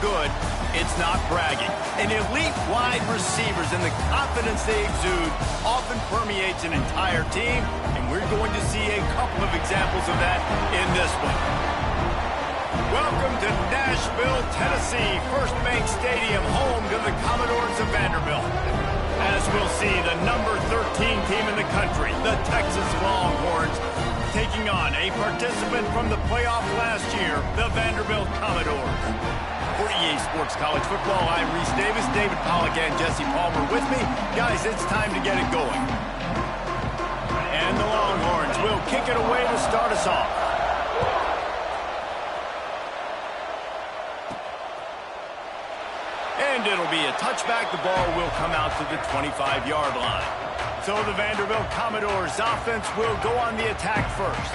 good, it's not bragging. And elite wide receivers and the confidence they exude often permeates an entire team, and we're going to see a couple of examples of that in this one. Welcome to Nashville, Tennessee, First Bank Stadium, home to the Commodores of Vanderbilt. As we'll see, the number 13 team in the country, the Texas Longhorns, taking on a participant from the playoff last year, the Vanderbilt Commodores. For EA Sports College Football, I'm Reese Davis, David Pollack and Jesse Palmer with me. Guys, it's time to get it going. And the Longhorns will kick it away to start us off. And it'll be a touchback. The ball will come out to the 25-yard line. So the Vanderbilt Commodores offense will go on the attack first.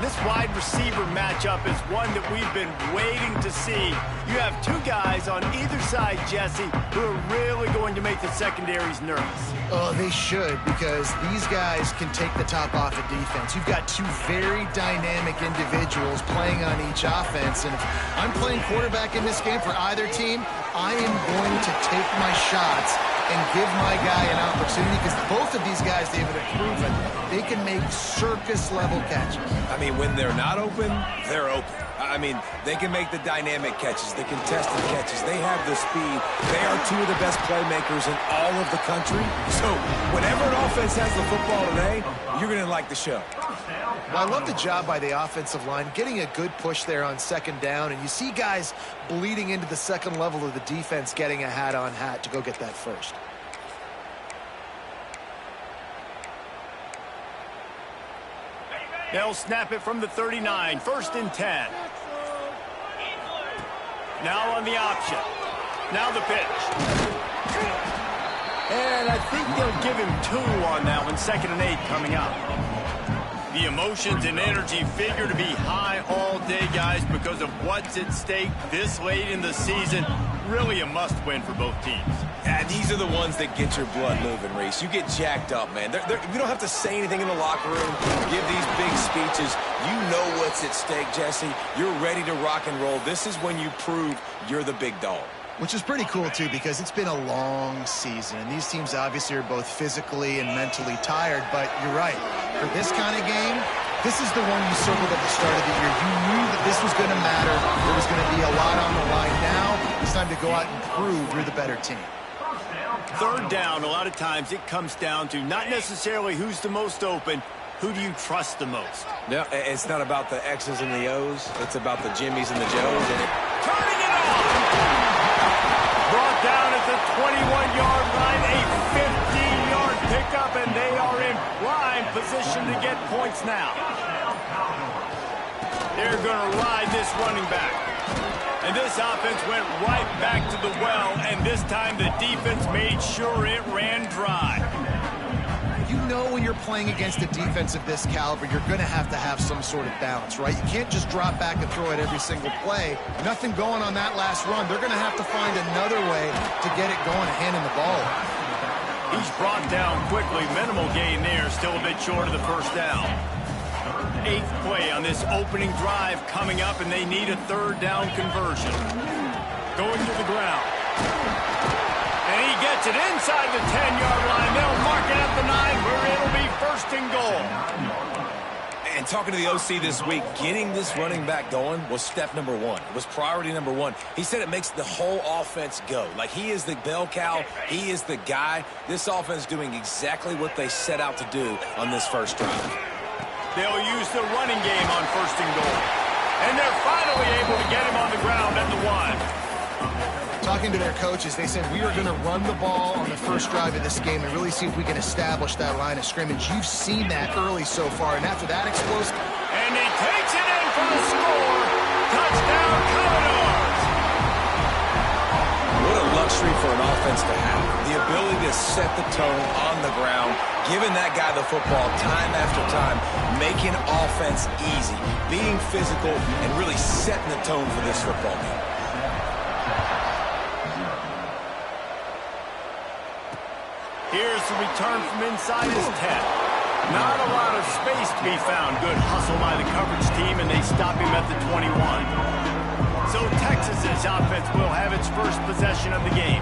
This wide receiver matchup is one that we've been waiting to see. You have two guys on either side, Jesse, who are really going to make the secondaries nervous. Oh, they should, because these guys can take the top off of defense. You've got two very dynamic individuals playing on each offense, and if I'm playing quarterback in this game for either team, I am going to take my shots and give my guy an opportunity, because both of these guys, David, have proven they can make circus-level catches. I mean, when they're not open, they're open. I mean, they can make the dynamic catches, the contested catches. They have the speed. They are two of the best playmakers in all of the country. So whenever an offense has the football today, you're going to like the show. Well, I love the job by the offensive line, getting a good push there on second down, and you see guys bleeding into the second level of the defense getting a hat-on hat to go get that first. They'll snap it from the 39, 1st and 10. Now on the option. Now the pitch. And I think they'll give him 2 on that one, 2nd and 8 coming up. The emotions and energy figure to be high all day, guys, because of what's at stake this late in the season. Really a must-win for both teams. And these are the ones that get your blood moving, Reese. You get jacked up, man. You don't have to say anything in the locker room, give these big speeches. You know what's at stake, Jesse. You're ready to rock and roll. This is when you prove you're the big dog. Which is pretty cool, too, because it's been a long season. And these teams obviously are both physically and mentally tired. But you're right. For this kind of game, this is the one you circled at the start of the year. You knew that this was going to matter. There was going to be a lot on the line. Now it's time to go out and prove you're the better team. 3rd down, a lot of times it comes down to not necessarily who's the most open, who do you trust the most? No, it's not about the X's and the O's. It's about the Jimmys and the Joes. Turning it on! Brought down at the 21-yard line, a 15-yard pickup, and they are in prime position to get points now. They're going to ride this running back. And this offense went right back to the well, and this time the defense made sure it ran dry. You know when you're playing against a defense of this caliber, you're going to have some sort of balance, right? You can't just drop back and throw it every single play. Nothing going on that last run. They're going to have to find another way to get it going and handing the ball off. He's brought down quickly. Minimal gain there, still a bit short of the 1st down. 8th play on this opening drive coming up, and they need a 3rd down conversion. Going to the ground. And he gets it inside the 10-yard line. They'll mark it at the 9, where it'll be 1st and goal. And talking to the OC this week, getting this running back going was step number 1. It was priority number 1. He said it makes the whole offense go. Like, he is the bell cow. He is the guy. This offense doing exactly what they set out to do on this first drive. They'll use the running game on 1st and goal. And they're finally able to get him on the ground at the 1. Talking to their coaches, they said, we are going to run the ball on the first drive of this game and really see if we can establish that line of scrimmage. You've seen that early so far, and after that explosive... And he takes it in for the score. Touchdown, Commodores! What a luxury for an offense to have. The ability to set the tone on the ground, giving that guy the football time after time, making offense easy, being physical, and really setting the tone for this football game. Here's the return from inside his 10. Not a lot of space to be found. Good hustle by the coverage team, and they stop him at the 21. So Texas's offense will have its first possession of the game.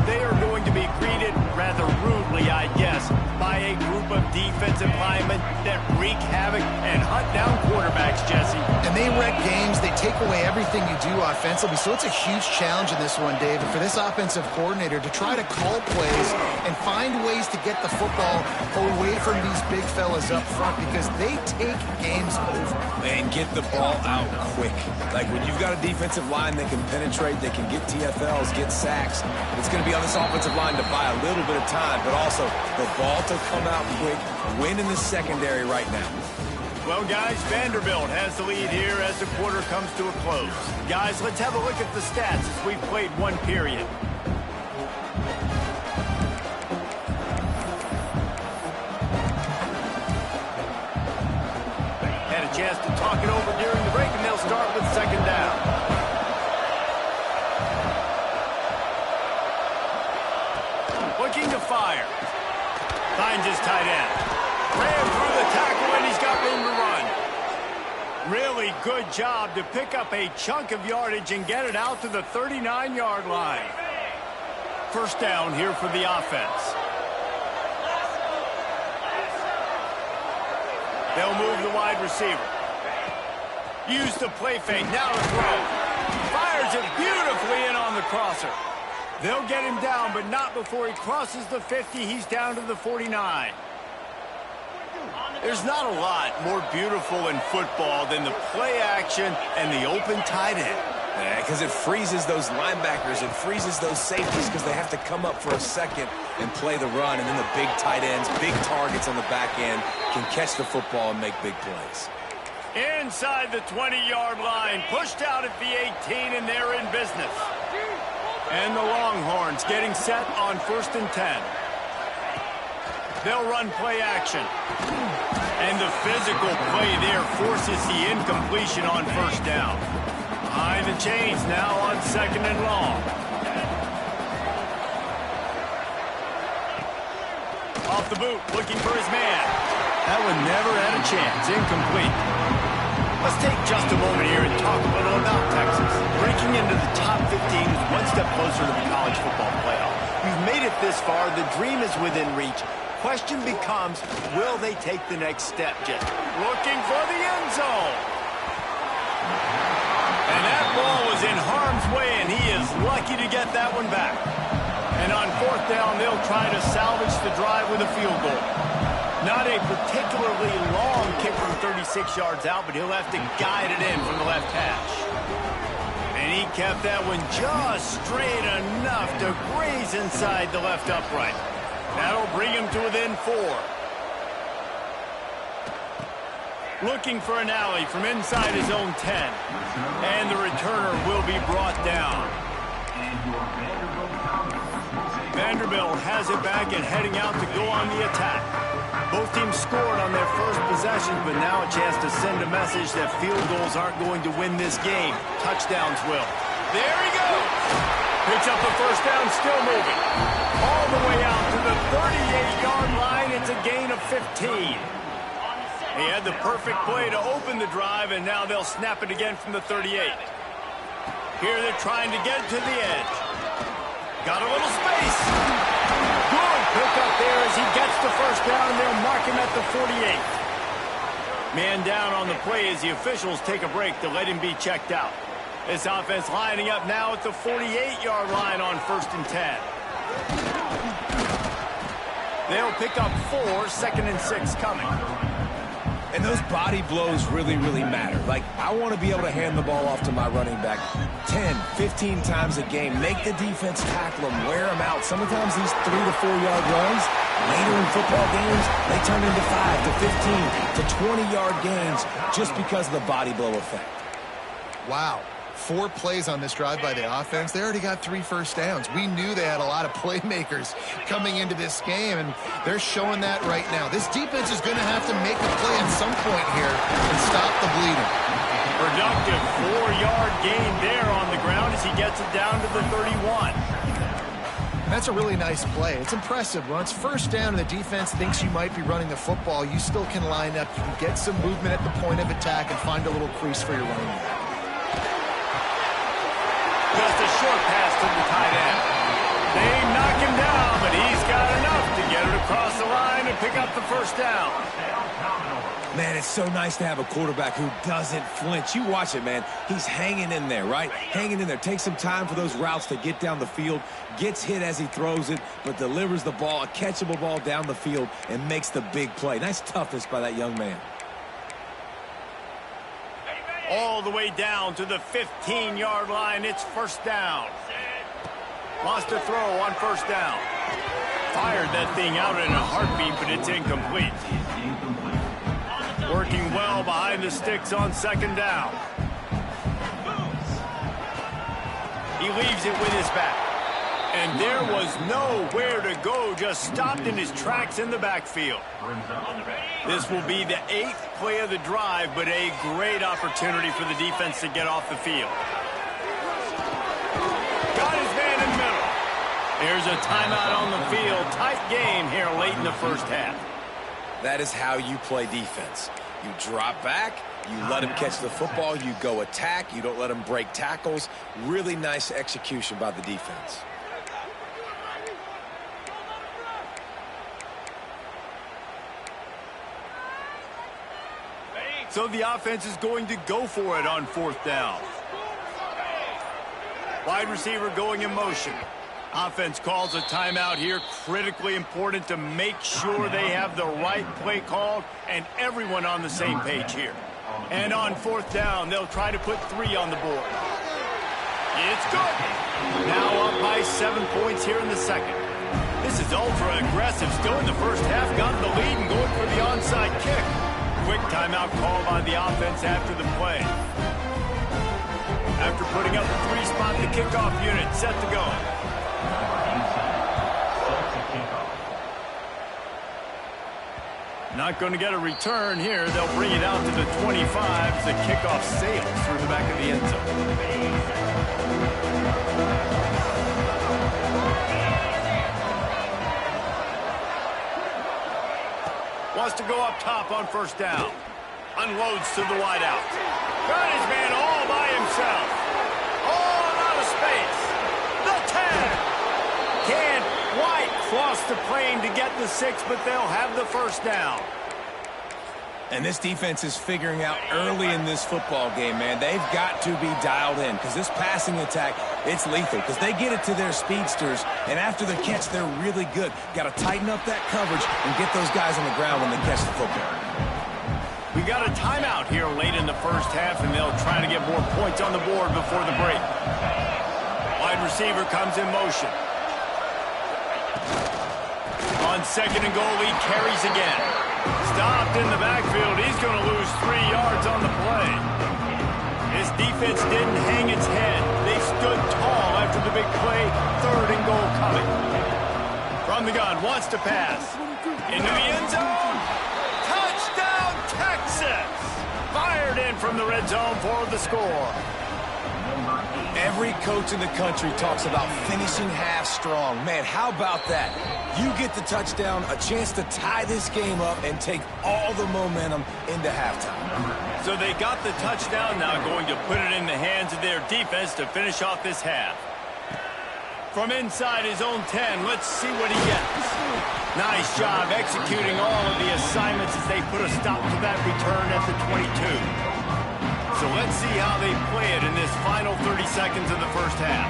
They are going to be greeted rather rudely, I guess, by a group of defensive linemen that wreak havoc and hunt down quarterbacks, Jesse. And they wreck games. They take away everything you do offensively. So it's a huge challenge in this one, David, for this offensive coordinator to try to call plays and find ways to get the football away from these big fellas up front because they take games over. And get the ball out quick. Like when you've got a defensive line that can penetrate, they can get TFLs, get sacks. It's going to be on this offensive line to buy a little bit of time, but also the ball to come out quick, win in the secondary right now. Well, guys, Vanderbilt has the lead here as the quarter comes to a close. Guys, let's have a look at the stats as we've played one period. Had a chance to talk it over during the break, and they'll start with second down. Looking to fire. Finds his tight end. Ran through the tackle, and he's got room to run. Really good job to pick up a chunk of yardage and get it out to the 39-yard line. First down here for the offense. They'll move the wide receiver. Use the play fake. Now to throw. Fires it beautifully in on the crosser. They'll get him down, but not before he crosses the 50. He's down to the 49. There's not a lot more beautiful in football than the play action and the open tight end. Because it freezes those linebackers. It freezes those safeties because they have to come up for a second and play the run. And then the big tight ends, big targets on the back end can catch the football and make big plays. Inside the 20-yard line, pushed out at the 18, and they're in business. And the Longhorns getting set on 1st and 10. They'll run play action. And the physical play there forces the incompletion on first down. Behind the chains now on 2nd and long. Off the boot, looking for his man. That one never had a chance. Incomplete. Let's take just a moment here and talk a little about Texas. Breaking into the top 15 is one step closer to the college football playoff. You've made it this far. The dream is within reach. Question becomes, will they take the next step, Jeff? Looking for the end zone. And that ball was in harm's way, and he is lucky to get that one back. And on 4th down, they'll try to salvage the drive with a field goal. Not a particularly long kick from 36 yards out, but he'll have to guide it in from the left hash. And he kept that one just straight enough to graze inside the left upright. That'll bring him to within 4. Looking for an alley from inside his own 10. And the returner will be brought down. Vanderbilt has it back and heading out to go on the attack. Both teams scored on their first possessions, but now a chance to send a message that field goals aren't going to win this game. Touchdowns will. There he goes. Picks up the first down, still moving. All the way out to the 38-yard line. It's a gain of 15. He had the perfect play to open the drive, and now they'll snap it again from the 38. Here they're trying to get to the edge. Got a little space. Good pick up there as he gets the first down, and they'll mark him at the 48. Man down on the play as the officials take a break to let him be checked out. This offense lining up now at the 48-yard line on 1st and 10. They'll pick up 4, 2nd and 6 coming. And those body blows really, really matter. Like, I want to be able to hand the ball off to my running back 10, 15 times a game. Make the defense tackle them, wear them out. Sometimes these 3 to 4 yard runs, later in football games, they turn into 5 to 15 to 20-yard gains just because of the body blow effect. Wow. 4 plays on this drive by the offense. They already got 3 first downs. We knew they had a lot of playmakers coming into this game, and they're showing that right now. This defense is going to have to make a play at some point here and stop the bleeding. Productive 4-yard gain there on the ground as he gets it down to the 31. And that's a really nice play. It's impressive. Once first down and the defense thinks you might be running the football, you still can line up. You can get some movement at the point of attack and find a little crease for your running back. Just a short pass to the tight end. They knock him down, but he's got enough to get it across the line and pick up the first down. Man, it's so nice to have a quarterback who doesn't flinch. You watch it, man. He's hanging in there, right? Hanging in there. Takes some time for those routes to get down the field. Gets hit as he throws it, but delivers the ball, a catchable ball down the field, and makes the big play. Nice toughness by that young man. All the way down to the 15-yard line. It's first down. Lost a throw on first down. Fired that thing out in a heartbeat, but it's incomplete. Working well behind the sticks on second down. He leaves it with his back. And there was nowhere to go, just stopped in his tracks in the backfield. This will be the 8th play of the drive, but a great opportunity for the defense to get off the field. Got his man in the middle. There's a timeout on the field. Tight game here late in the first half. That is how you play defense. You drop back, you let him catch the football, you go attack, you don't let him break tackles. Really nice execution by the defense. So the offense is going to go for it on fourth down. Wide receiver going in motion. Offense calls a timeout here. Critically important to make sure they have the right play called and everyone on the same page here. And on fourth down, they'll try to put 3 on the board. It's good. Now up by 7 points here in the second. This is ultra aggressive. Still in the first half, got the lead and going for the onside kick. Quick timeout call by the offense after the play. After putting up the 3-spot, the kickoff unit set to go. Not going to get a return here. They'll bring it out to the 25 as the kickoff sails through the back of the end zone. Wants to go up top on first down. Unloads to the wideout. Got his man all by himself. All out of space. The 10. Can't quite cross the plane to get the 6, but they'll have the first down. And this defense is figuring out early in this football game, man. They've got to be dialed in because this passing attack, it's lethal because they get it to their speedsters, and after the catch, they're really good. Got to tighten up that coverage and get those guys on the ground when they catch the football. We got a timeout here late in the first half, and they'll try to get more points on the board before the break. Wide receiver comes in motion. On second and goal, he carries again. Stopped in the backfield. He's going to lose 3 yards on the play. This defense didn't hang its head. They stood tall after the big play. Third and goal coming. From the gun, wants to pass. Into the end zone. Touchdown, Texas! Fired in from the red zone for the score. Every coach in the country talks about finishing half strong. Man, how about that? You get the touchdown, a chance to tie this game up and take all the momentum into halftime. So they got the touchdown, now going to put it in the hands of their defense to finish off this half. From inside his own 10, let's see what he gets. Nice job executing all of the assignments as they put a stop to that return at the 22. So let's see how they play it in this final 30 seconds of the first half.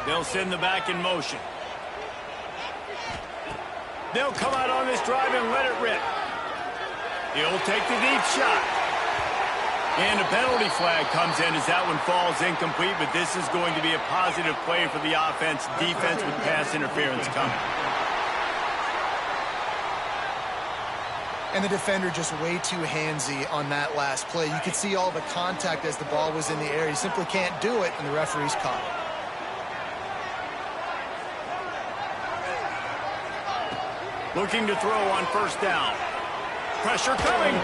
They'll send the back in motion. They'll come out on this drive and let it rip. He'll take the deep shot. And a penalty flag comes in as that one falls incomplete, but this is going to be a positive play for the offense. Defense with pass interference coming. And the defender just way too handsy on that last play. You could see all the contact as the ball was in the air. He simply can't do it, and the referee's caught it. Looking to throw on first down. Pressure coming.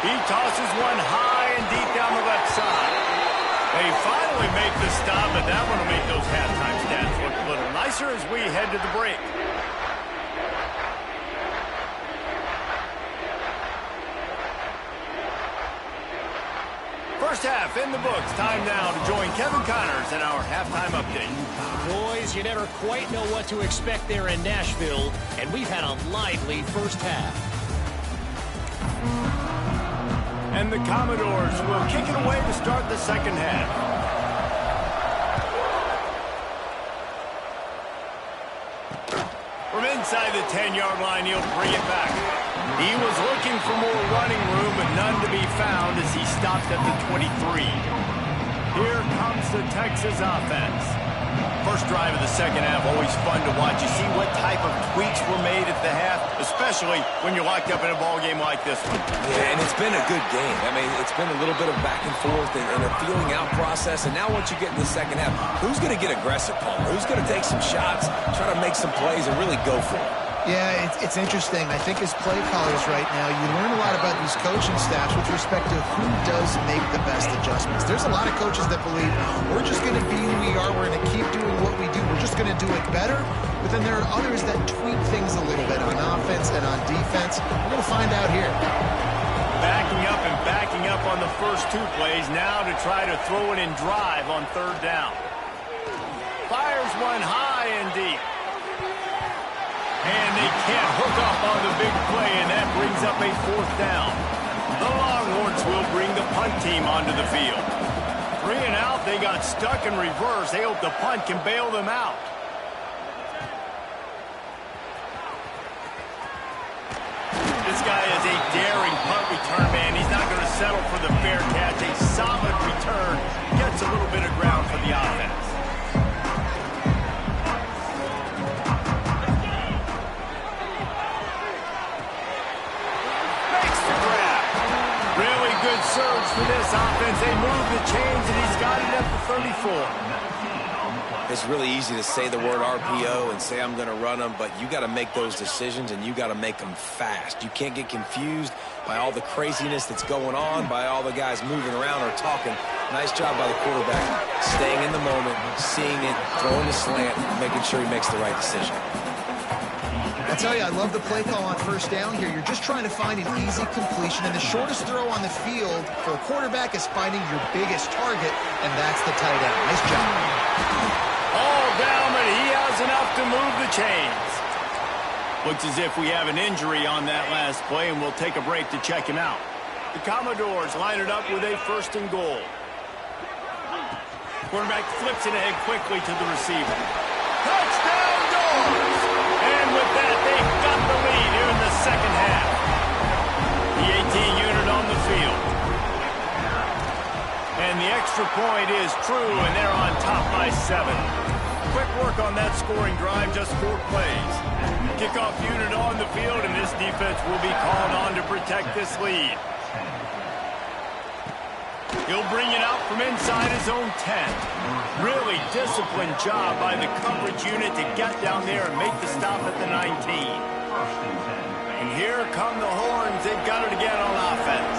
He tosses one high and deep down the left side. They finally make the stop, but that one will make those halftime stats look a little nicer as we head to the break. First half in the books. Time now to join Kevin Connors in our halftime update. Boys, you never quite know what to expect there in Nashville, and we've had a lively first half. And the Commodores will kick it away to start the second half. From inside the 10-yard line, he'll bring it back. He was looking for more running room, but none to be found as he stopped at the 23. Here comes the Texas offense. First drive of the second half, always fun to watch. You see what type of tweaks were made at the half, especially when you're locked up in a ball game like this one. Yeah, and it's been a good game. I mean, it's been a little bit of back and forth and a feeling out process. And now once you get in the second half, who's going to get aggressive, Palmer? Who's going to take some shots, try to make some plays, and really go for it? Yeah, it's interesting. I think as play callers right now, you learn a lot about these coaching staffs with respect to who does make the best adjustments. There's a lot of coaches that believe we're just going to be who we are. We're going to keep doing what we do. We're just going to do it better. But then there are others that tweak things a little bit on offense and on defense. We're going to find out here. Backing up on the first two plays. Now to try to throw it and drive on third down. Fires one high and deep. And they can't hook up on the big play, and that brings up a fourth down. The Longhorns will bring the punt team onto the field. 3 and out, they got stuck in reverse. They hope the punt can bail them out. This guy is a daring punt return man. He's not going to settle for the fair catch. A solid return. Gets a little bit of ground for the offense. Surge for this offense. They move the chains, and he's got it at the 34. It's really easy to say the word RPO and say I'm going to run them, but you got to make those decisions, and you got to make them fast. You can't get confused by all the craziness that's going on, by all the guys moving around or talking. Nice job by the quarterback, staying in the moment, seeing it, throwing the slant, making sure he makes the right decision. I tell you, I love the play call on first down here. You're just trying to find an easy completion, and the shortest throw on the field for a quarterback is finding your biggest target, and that's the tight end. Nice job. All down, but he has enough to move the chains. Looks as if we have an injury on that last play, and we'll take a break to check him out. The Commodores line it up with a first and goal. Quarterback flips it ahead quickly to the receiver. Touchdown, Doors! And with that, they've got the lead here in the second half. The 18 unit on the field. And the extra point is true, and they're on top by 7. Quick work on that scoring drive, just 4 plays. Kickoff unit on the field, and this defense will be called on to protect this lead. He'll bring it out from inside his own 10. Really disciplined job by the coverage unit to get down there and make the stop at the 19. And here come the Horns. They've got it again on offense.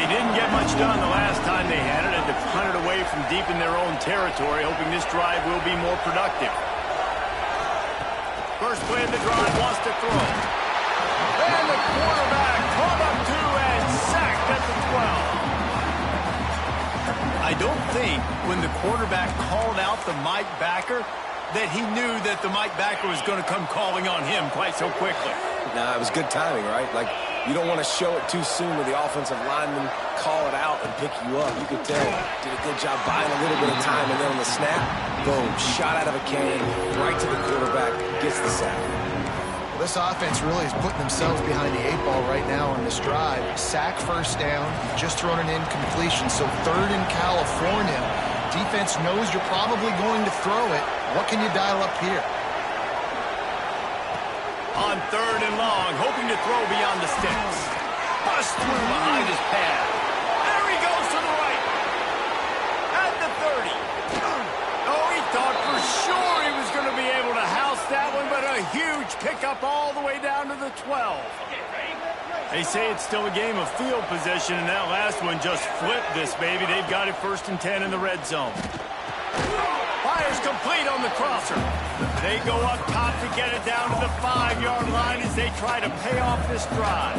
They didn't get much done the last time they had it, and to punt it away from deep in their own territory, hoping this drive will be more productive. First play of the drive, wants to throw. And the quarterback caught up to and sacked at the 12. I don't think when the quarterback called out the Mike backer that he knew that the Mike backer was going to come calling on him quite so quickly. Nah, it was good timing, right? Like, you don't want to show it too soon with the offensive lineman call it out and pick you up. You could tell. Did a good job buying a little bit of time, and then on the snap, boom, shot out of a cannon, right to the quarterback, gets the sack. Well, this offense really is putting themselves behind the 8 ball right now on this drive. Sack first down, just thrown an incompletion, so third in California. Defense knows you're probably going to throw it. What can you dial up here? On third and long, hoping to throw beyond the sticks. Bust through behind his pad. There he goes to the right. At the 30. Oh, he thought for sure he was going to be able to house that one, but a huge pickup all the way down to the 12. They say it's still a game of field position, and that last one just flipped this baby. They've got it first and 10 in the red zone. Fires complete on the crosser. They go up top to get it down to the 5-yard line as they try to pay off this drive.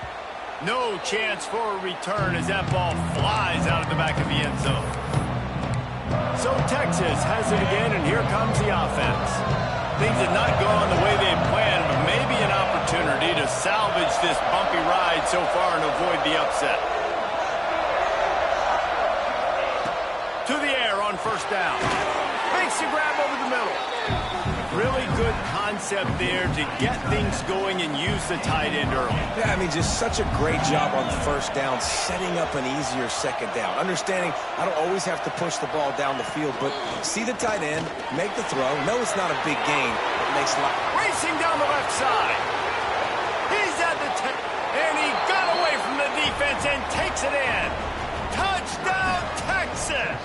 chance for a return as that ball flies out of the back of the end zone. So Texas has it again, and here comes the offense. Things have not gone the way they planned, but maybe an opportunity to salvage this bumpy ride so far and avoid the upset. To the air on first down. Makes the grab over the middle. Really good concept there to get things going and use the tight end early. Yeah, I mean, just such a great job on first down, setting up an easier second down. Understanding I don't always have to push the ball down the field, but see the tight end, make the throw. No, it's not a big gain. It makes a lot. Racing down the left side. He's at the 10, and he got away from the defense and takes it in. Touchdown, Texas!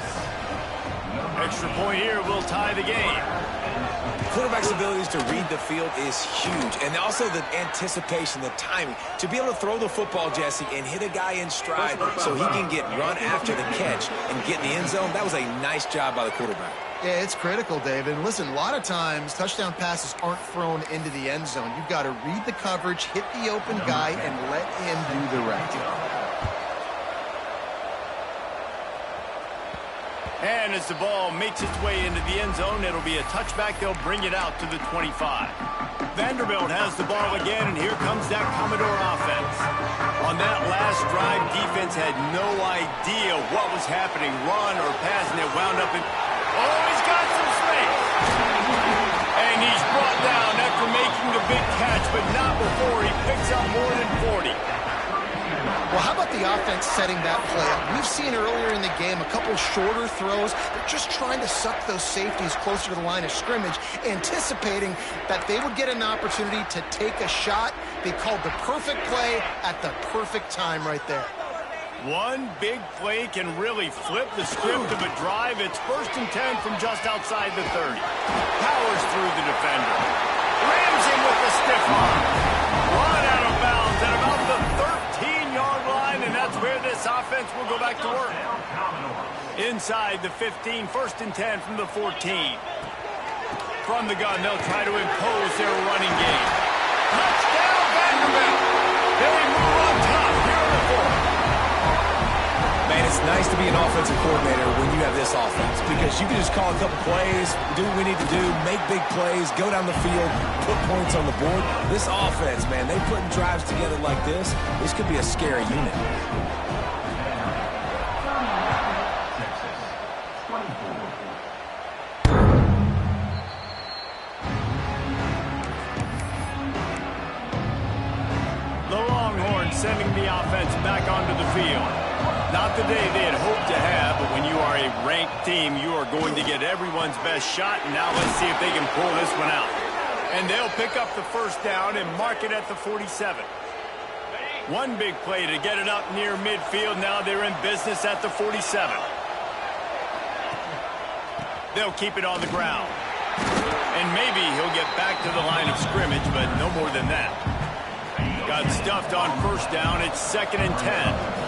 Extra point here will tie the game. Quarterback's abilities to read the field is huge, and also the anticipation, the timing. To be able to throw the football, Jesse, and hit a guy in stride so he can get run after the catch and get in the end zone, that was a nice job by the quarterback. Yeah, it's critical, David. And listen, a lot of times touchdown passes aren't thrown into the end zone. You've got to read the coverage, hit the open guy, and let him do the rest. And as the ball makes its way into the end zone, it'll be a touchback. They'll bring it out to the 25. Vanderbilt has the ball again, and here comes that Commodore offense. On that last drive, defense had no idea what was happening, run or pass, and it wound up in... Oh, he's got some space! And he's brought down after making the big catch, but not before he picks up more than 40. Well, how about the offense setting that play up? We've seen earlier in the game a couple shorter throws. They're just trying to suck those safeties closer to the line of scrimmage, anticipating that they would get an opportunity to take a shot. They called the perfect play at the perfect time right there. One big play can really flip the script of a drive. It's 1st and 10 from just outside the 30. Powers through the defender. Rams him with the stiff arm. Run out of bounds at about the 13-yard line, and that's where this offense will go back to work. Inside the 15, 1st and 10 from the 14. From the gun, they'll try to impose their running game. Touchdown, Vanderbilt! They move on top here in the 4th. Man, it's nice to be an offensive coordinator when you have this offense, because you can just call a couple plays, do what we need to do, make big plays, go down the field, put points on the board. This offense, man, they putting drives together like this. This could be a scary unit. The Longhorns sending the offense back onto the field. Not the day they had hoped to have, but when you are a ranked team, you are going to get everyone's best shot, and now let's see if they can pull this one out. And they'll pick up the first down and mark it at the 47. One big play to get it up near midfield. Now they're in business at the 47. They'll keep it on the ground. And maybe he'll get back to the line of scrimmage, but no more than that. Got stuffed on first down. It's 2nd and 10.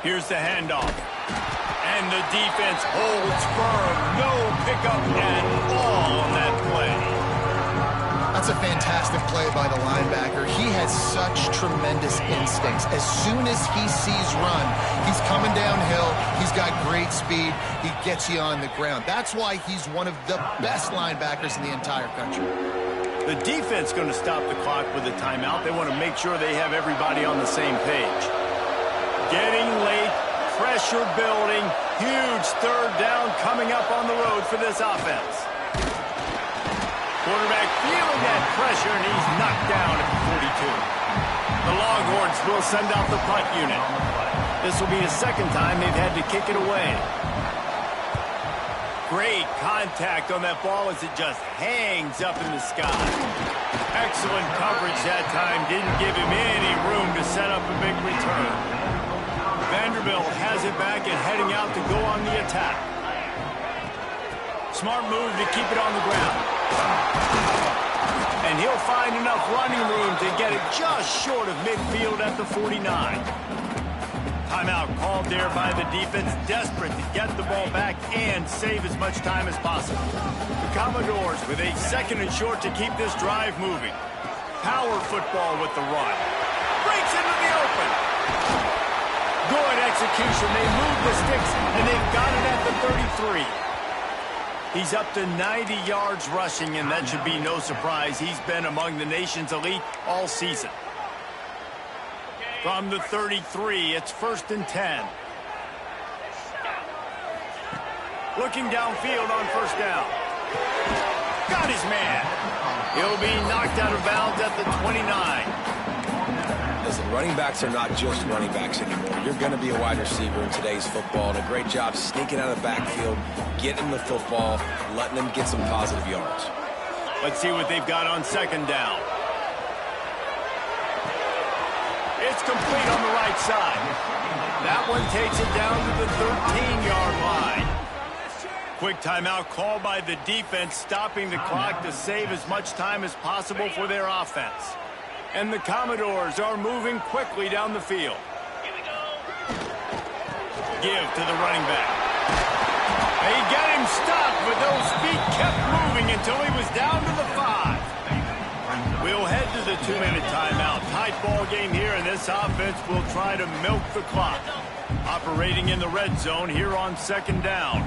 Here's the handoff. And the defense holds firm. No pickup at all on that play. That's a fantastic play by the linebacker. He has such tremendous instincts. As soon as he sees run, he's coming downhill. He's got great speed. He gets you on the ground. That's why he's one of the best linebackers in the entire country. The defense going to stop the clock with a timeout. They want to make sure they have everybody on the same page. Getting late, pressure building, huge 3rd down coming up on the road for this offense. Quarterback feeling that pressure, and he's knocked down at the 42. The Longhorns will send out the punt unit. This will be the 2nd time they've had to kick it away. Great contact on that ball as it just hangs up in the sky. Excellent coverage that time. Didn't give him any room to set up a big return. Vanderbilt has it back and heading out to go on the attack. Smart move to keep it on the ground. And he'll find enough running room to get it just short of midfield at the 49. Timeout called there by the defense, desperate to get the ball back and save as much time as possible. The Commodores with a 2nd and short to keep this drive moving. Power football with the run. Breaks into the open. Good execution. They move the sticks, and they've got it at the 33. He's up to 90 yards rushing, and that should be no surprise. He's been among the nation's elite all season. From the 33, it's 1st and 10. Looking downfield on 1st down. Got his man. He'll be knocked out of bounds at the 29. Listen, running backs are not just running backs anymore. You're going to be a wide receiver in today's football, and a great job sneaking out of the backfield, getting the football, letting them get some positive yards. Let's see what they've got on 2nd down. It's complete on the right side. That one takes it down to the 13-yard line. Quick timeout called by the defense, stopping the clock to save as much time as possible for their offense. And the Commodores are moving quickly down the field. Give to the running back. They get him stopped, but those feet kept moving until he was down to the 5. We'll head to the 2-minute timeout. Tight ball game here, and this offense will try to milk the clock. Operating in the red zone here on 2nd down.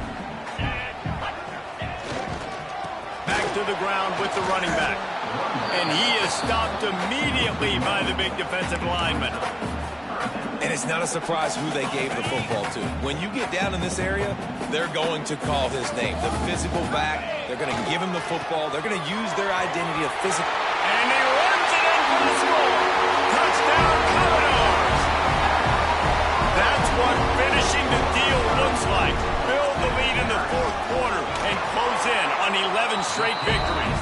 Back to the ground with the running back. And he is stopped immediately by the big defensive lineman. And it's not a surprise who they gave the football to. When you get down in this area, they're going to call his name. The physical back, they're going to give him the football. They're going to use their identity of physical. And he runs it in for the score. Touchdown, Commodores. That's what finishing the deal looks like. Build the lead in the 4th quarter and close in on 11 straight victories.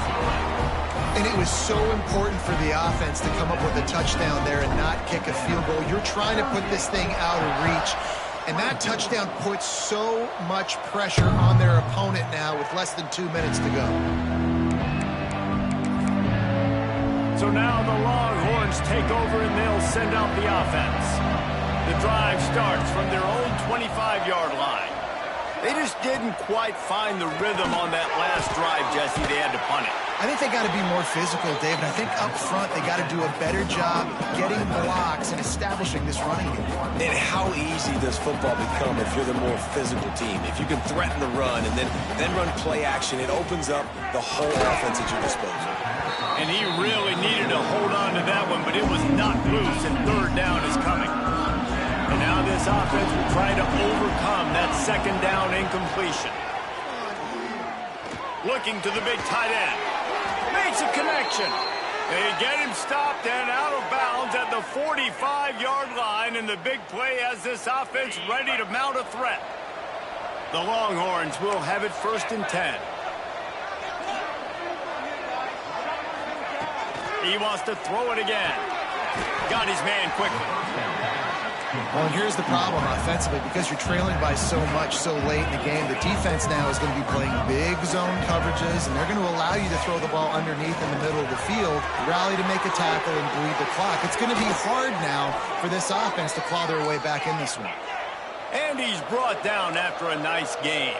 And it was so important for the offense to come up with a touchdown there and not kick a field goal. You're trying to put this thing out of reach. And that touchdown puts so much pressure on their opponent now with less than 2 minutes to go. So now the Longhorns take over and they'll send out the offense. The drive starts from their own 25-yard line. They just didn't quite find the rhythm on that last drive, Jesse. They had to punt it. I think they got to be more physical, David. I think up front they got to do a better job getting blocks and establishing this running game. And how easy does football become if you're the more physical team? If you can threaten the run and then run play action, it opens up the whole offense at your disposal. And he really needed to hold on to that one, but it was not loose, and 3rd down is coming. And now this offense will try to overcome that 2nd down incompletion. Looking to the big tight end. Makes a connection. They get him stopped and out of bounds at the 45-yard line, and the big play has this offense ready to mount a threat. The Longhorns will have it 1st and 10. He wants to throw it again. Got his man quickly. Well, here's the problem offensively. Because you're trailing by so much so late in the game, the defense now is going to be playing big zone coverages, and they're going to allow you to throw the ball underneath in the middle of the field, rally to make a tackle, and bleed the clock. It's going to be hard now for this offense to claw their way back in this one. And he's brought down after a nice game.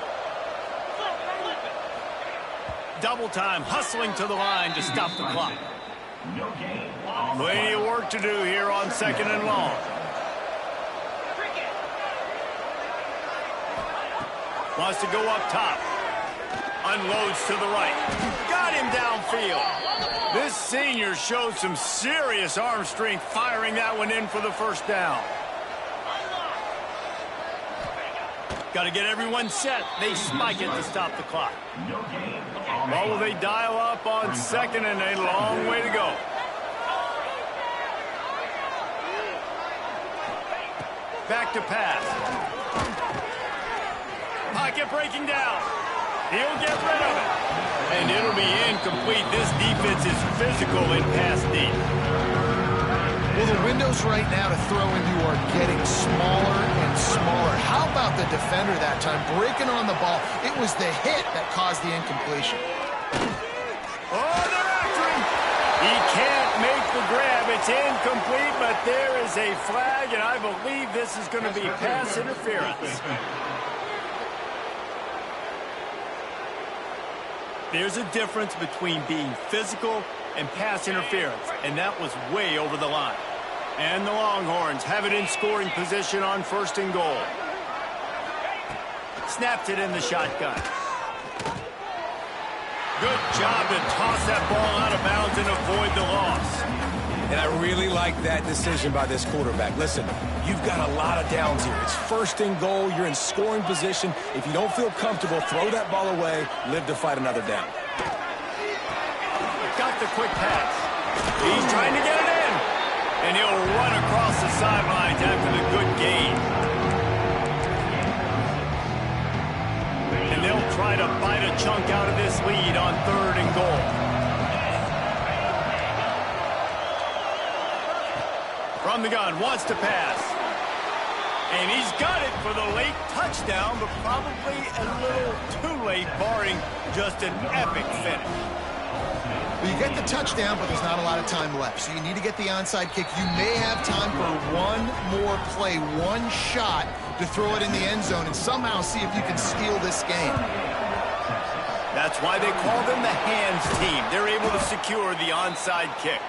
Double time, hustling to the line to stop the clock. Plenty of work to do here on 2nd and long. Wants to go up top. Unloads to the right. Got him downfield. This senior showed some serious arm strength firing that one in for the 1st down. Got to get everyone set. They spike it to stop the clock. Well, will they dial up on 2nd and a long way to go? Back to pass. Pocket breaking down. He'll get rid of it. And it'll be incomplete. This defense is physical in pass deep. Well, the windows right now to throw into are getting smaller and smaller. How about the defender that time breaking on the ball? It was the hit that caused the incompletion. Oh, they're after him. He can't make the grab, it's incomplete, but there is a flag, and I believe this is going to be pass interference. There's a difference between being physical and pass interference, and that was way over the line. And the Longhorns have it in scoring position on 1st and goal. Snapped it in the shotgun. Good job to toss that ball out of bounds and avoid the loss. And I really like that decision by this quarterback. Listen, you've got a lot of downs here. It's 1st and goal. You're in scoring position. If you don't feel comfortable, throw that ball away. Live to fight another down. Got the quick pass. He's trying to get it in. And he'll run across the sidelines after the good gain. And they'll try to bite a chunk out of this lead on 3rd and goal. From the gun, wants to pass. And he's got it for the late touchdown, but probably a little too late, barring just an epic finish. Well, you get the touchdown, but there's not a lot of time left. So you need to get the onside kick. You may have time for one more play, one shot to throw it in the end zone and somehow see if you can steal this game. That's why they call them the hands team. They're able to secure the onside kick.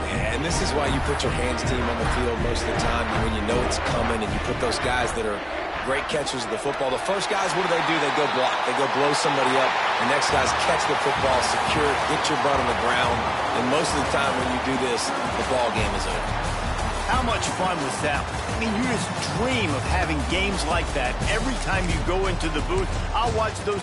And this is why you put your hands team on the field most of the time when you know it's coming, and you put those guys that are great catchers of the football. The first guys, what do? They go block. They go blow somebody up. The next guys catch the football, secure it, get your butt on the ground. And most of the time when you do this, the ball game is over. How much fun was that? I mean, you just dream of having games like that every time you go into the booth. I'll watch those